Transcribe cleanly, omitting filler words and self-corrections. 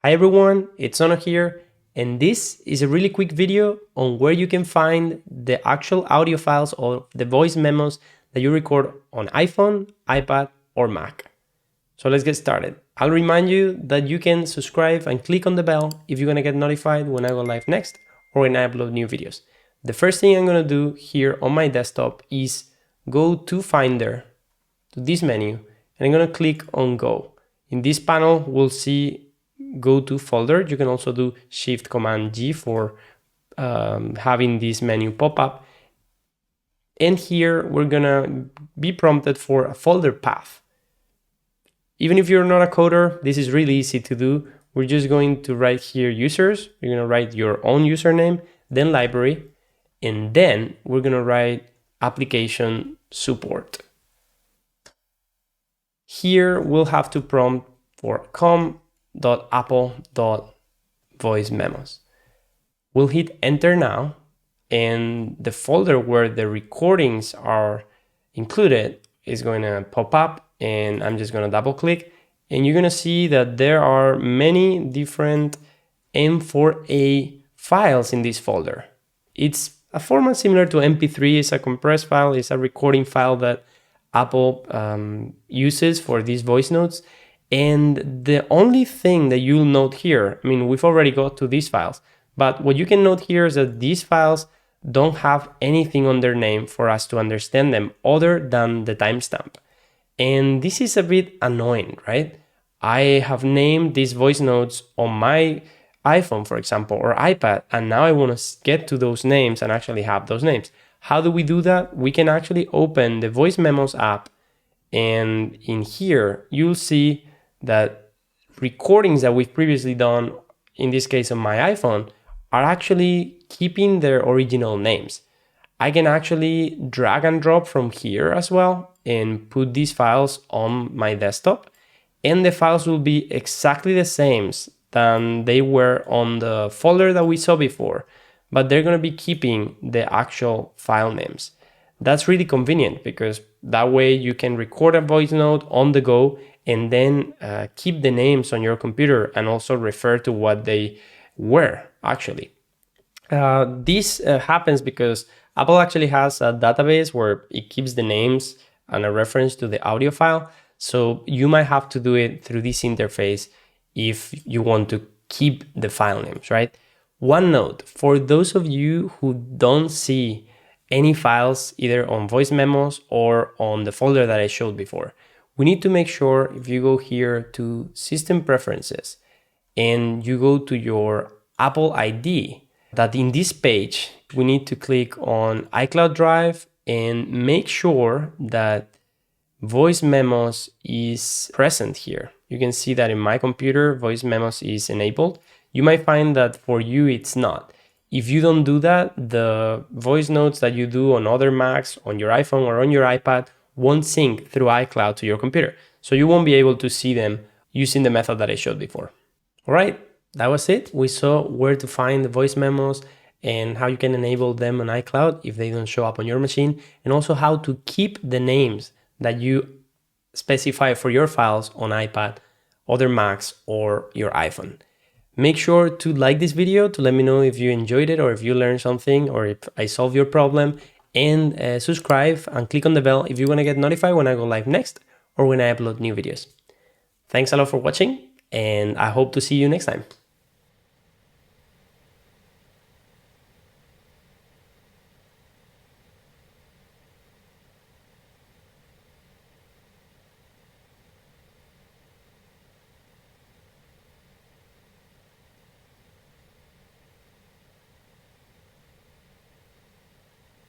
Hi everyone, it's Ono here, and this is a really quick video on where you can find the actual audio files or the voice memos that you record on iPhone, iPad, or Mac. So let's get started. I'll remind you that you can subscribe and click on the bell if you're gonna get notified when I go live next or when I upload new videos. The first thing I'm gonna do here on my desktop is go to Finder, to this menu, and I'm gonna click on Go. In this panel, we'll see go to folder. You can also do Shift Command G for having this menu pop up. And here we're gonna be prompted for a folder path. Even if you're not a coder, this is really easy to do. We're just going to write here users. You're gonna write your own username, then library, and then we're gonna write application support. Here we'll have to prompt for com.apple.voicememos. We'll hit enter now, and the folder where the recordings are included is going to pop up, and I'm just going to double click, and you're going to see that there are many different M4A files in this folder. It's a format similar to MP3. It's a compressed file. It's a recording file that Apple uses for these voice notes. And the only thing that you'll note here, I mean, we've already got to these files, but what you can note here is that these files don't have anything on their name for us to understand them other than the timestamp. And this is a bit annoying, right? I have named these voice notes on my iPhone, for example, or iPad, and now I want to get to those names and actually have those names. How do we do that? We can actually open the Voice Memos app, and in here, you'll see that recordings that we've previously done, in this case on my iPhone, are actually keeping their original names. I can actually drag and drop from here as well and put these files on my desktop, and the files will be exactly the same than they were on the folder that we saw before, but they're going to be keeping the actual file names. That's really convenient because that way you can record a voice note on the go and then keep the names on your computer and also refer to what they were actually. This happens because Apple actually has a database where it keeps the names and a reference to the audio file. So you might have to do it through this interface if you want to keep the file names, right? One note, for those of you who don't see any files either on voice memos or on the folder that I showed before, we need to make sure if you go here to System Preferences and you go to your Apple ID, that in this page, we need to click on iCloud Drive and make sure that Voice Memos is present here. You can see that in my computer, Voice Memos is enabled. You might find that for you, it's not. If you don't do that, the voice notes that you do on other Macs, on your iPhone or on your iPad won't sync through iCloud to your computer. So you won't be able to see them using the method that I showed before. All right, that was it. We saw where to find the voice memos and how you can enable them on iCloud if they don't show up on your machine, and also how to keep the names that you specify for your files on iPad, other Macs, or your iPhone. Make sure to like this video to let me know if you enjoyed it or if you learned something or if I solved your problem, and subscribe and click on the bell if you want to get notified when I go live next or when I upload new videos. Thanks a lot for watching, and I hope to see you next time.